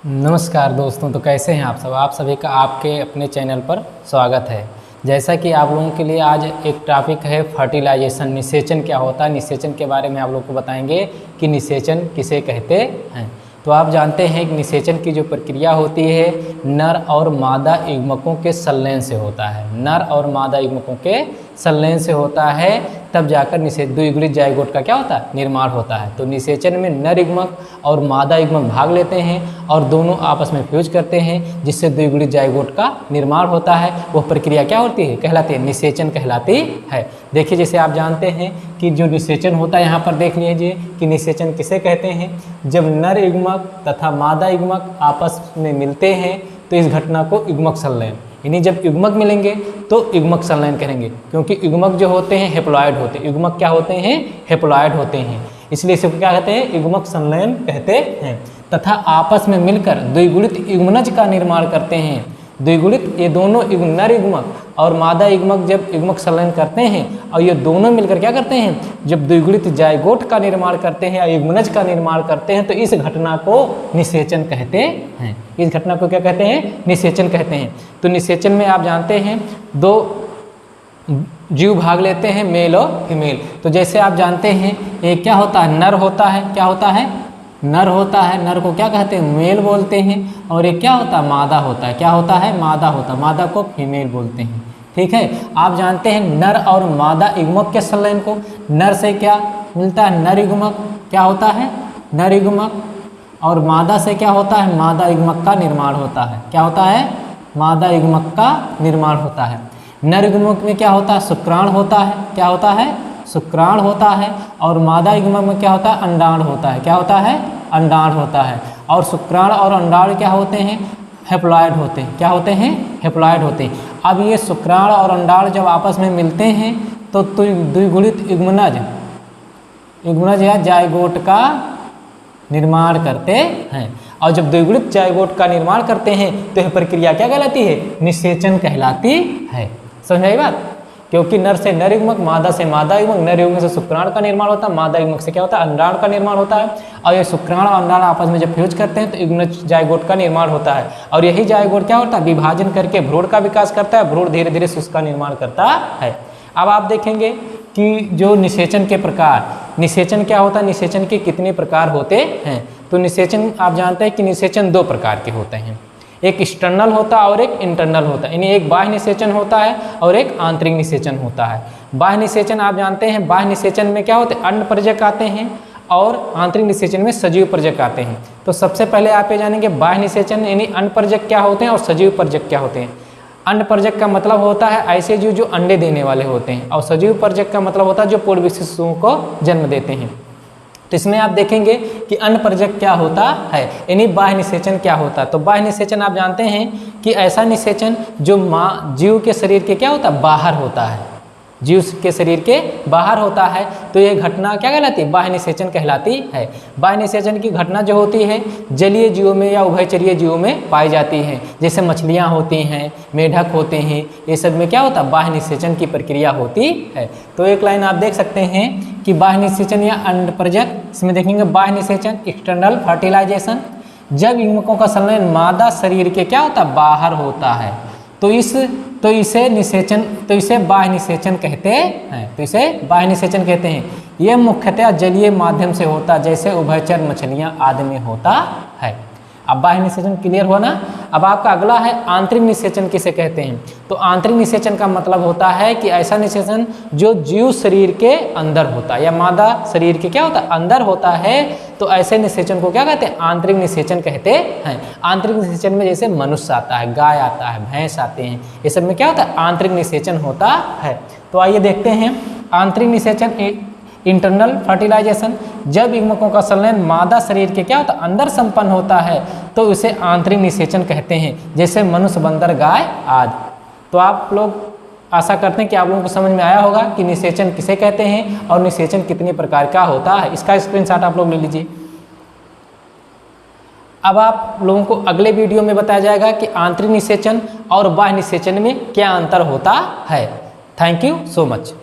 नमस्कार दोस्तों, तो कैसे हैं आप सब। आप सभी का आपके अपने चैनल पर स्वागत है। जैसा कि आप लोगों के लिए आज एक टॉपिक है फर्टिलाइजेशन, निषेचन क्या होता है। निषेचन के बारे में आप लोगों को बताएंगे कि निषेचन किसे कहते हैं। तो आप जानते हैं कि निषेचन की जो प्रक्रिया होती है नर और मादा युग्मकों के संलयन से होता है। नर और मादा युग्मकों के संलयन से होता है, तब जाकर द्विगुणित जाइगोट का क्या होता है, निर्माण होता है। तो निषेचन में नर युग्मक और मादा युग्मक भाग लेते हैं और दोनों आपस में फ्यूज करते हैं, जिससे द्विगुणित जाइगोट का निर्माण होता है। वह प्रक्रिया क्या होती है, कहलाती है निषेचन कहलाती है। देखिए, जैसे आप जानते हैं कि जो निषेचन होता है, यहाँ पर देख लीजिए कि निषेचन किसे कहते हैं। जब नर युग्मक तथा मादा युग्मक आपस में मिलते हैं तो इस घटना को युग्मक संलयन, यानी जब युग्मक मिलेंगे तो युग्मक संलयन करेंगे, क्योंकि युग्मक जो होते हैं हेप्लॉइड होते हैं। युग्मक क्या होते हैं, हेप्लॉइड होते हैं, इसलिए इसे क्या कहते हैं, युग्मक संलयन कहते हैं। तथा आपस में मिलकर द्विगुणित युग्मनज का निर्माण करते हैं। द्विगुणित, ये दोनों नर युग्मक और मादा युग्मक जब युग्मक संलयन करते हैं और ये दोनों मिलकर क्या करते हैं, जब द्विगुणित जाइगोट का निर्माण करते हैं या युग्मनज का निर्माण करते हैं, तो इस घटना को निषेचन कहते हैं। इस घटना को क्या कहते हैं, निषेचन कहते हैं। तो निषेचन में आप जानते हैं दो जीव भाग लेते हैं, मेल और फीमेल। तो जैसे आप जानते हैं एक क्या होता है, नर होता है, क्या होता है, नर होता है। नर को क्या कहते हैं, मेल बोलते हैं। और एक क्या होता है, मादा होता है, क्या होता है, मादा होता है। मादा को फीमेल बोलते हैं। ठीक है, आप जानते हैं नर और मादा युग्मक के संलयन को, नर से क्या मिलता है, नर युग्मक, क्या होता है, नर युग्मक। और मादा से क्या होता है, मादा युग्मक का निर्माण होता है। क्या होता है, मादा युग्मक का निर्माण होता है। नर युग्मक में क्या होता है, शुक्राणु होता है, क्या होता है, शुक्राणु होता है। और मादा युग्मक में क्या होता है, अंडाणु होता है, क्या होता है, अंडाणु होता है। और शुक्राणु और अंडाणु क्या होते हैं, हेप्लॉइड होते हैं, क्या होते हैं, हेप्लॉइड होते हैं। अब ये शुक्राणु और अंडाणु जब आपस में मिलते हैं तो द्विगुणित युग्मनज या जाइगोट का निर्माण करते हैं। और जब द्विगुणित जाइगोट का निर्माण करते हैं तो यह प्रक्रिया क्या कहलाती है, निषेचन कहलाती है। समझ आई बात। क्योंकि नर से नर युग्मक, मादा से मादा युग्मक, नर युग्मक से शुक्राणु का निर्माण होता है, मादा युग्मक से क्या होता है, अंडाणु का निर्माण होता है। और ये शुक्राणु और अंडाणु आपस में जब फ्यूज करते हैं तो युग्मनज जाइगोट का निर्माण होता है। और यही जाइगोट क्या होता है, विभाजन करके भ्रूण का विकास करता है। भ्रूण धीरे धीरे उसका निर्माण करता है। अब आप देखेंगे कि जो निषेचन के प्रकार, निषेचन क्या होता है, निषेचन के कितने प्रकार होते हैं। तो निषेचन आप जानते हैं कि निषेचन दो प्रकार के होते हैं, एक एक्सटर्नल होता है और एक इंटरनल होता है। यानी एक बाह्य निषेचन होता है और एक आंतरिक निषेचन होता है। बाह्य निषेचन आप जानते हैं, बाह्य निषेचन में क्या होते हैं, अन्न प्रजक आते हैं और आंतरिक निषेचन में सजीव प्रजक आते हैं। तो सबसे पहले आप ये जानेंगे बाह्य निषेचन यानी अन्न प्रजक क्या होते हैं और सजीव प्रजक क्या होते हैं। अन्न प्रजक का मतलब होता है ऐसे जीव जो अंडे देने वाले होते हैं, और सजीव प्रजक का मतलब होता है जो पूर्ण विकसित शिशुओं को जन्म देते हैं। तो इसमें आप देखेंगे कि अन्न प्रजक क्या होता है, यानी बाह्य निषेचन क्या होता है। तो बाह्य निषेचन आप जानते हैं कि ऐसा निषेचन जो जीव के शरीर के क्या होता है, बाहर होता है, जीव के शरीर के बाहर होता है। तो ये घटना क्या कहलाती है, बाह्य निषेचन कहलाती है। बाह्य निषेचन की घटना जो होती है जलीय जीवों में या उभयचरीय जीवों में पाई जाती है। जैसे मछलियाँ होती हैं, मेढक होते हैं, ये सब में क्या होता है, बाह्य निषेचन की प्रक्रिया होती है। तो एक लाइन आप देख सकते हैं कि बाह्य निषेचन या अन्न प्रजक, इसमें देखेंगे बाह्य निषेचन एक्सटर्नल फर्टिलाइजेशन, जब युग्मकों का संलयन मादा शरीर के क्या होता है, बाहर होता है, तो इसे बाह्य निषेचन कहते हैं। तो इसे बाह्य निषेचन कहते हैं। यह मुख्यतः जलीय माध्यम से होता है, जैसे उभयचर मछलियाँ आदि में होता है। अब बाह्य निषेचन क्लियर हुआ ना। अब आपका अगला है आंतरिक निषेचन किसे कहते हैं। तो आंतरिक निषेचन का मतलब होता है कि ऐसा निषेचन जो जीव शरीर के अंदर होता है या मादा शरीर के क्या होता है, अंदर होता है। तो ऐसे निषेचन को क्या कहते हैं, आंतरिक निषेचन कहते हैं। आंतरिक निषेचन में जैसे मनुष्य आता है, गाय आता है, भैंस आते हैं, ये सब में क्या होता है, आंतरिक निषेचन होता है। तो आइए देखते हैं आंतरिक निषेचन इंटरनल फर्टिलाइजेशन, जब युग्मकों का संलयन मादा शरीर के क्या होता है, अंदर संपन्न होता है, तो उसे आंतरिक निषेचन कहते हैं। जैसे मनुष्य, बंदर, गाय आदि। तो आप लोग आशा करते हैं कि आप लोगों को समझ में आया होगा कि निषेचन किसे कहते हैं और निषेचन कितने प्रकार का होता है। इसका स्क्रीनशॉट आप लोग ले लीजिए। अब आप लोगों को अगले वीडियो में बताया जाएगा कि आंतरिक निषेचन और बाह्य निषेचन में क्या अंतर होता है। Thank you so much.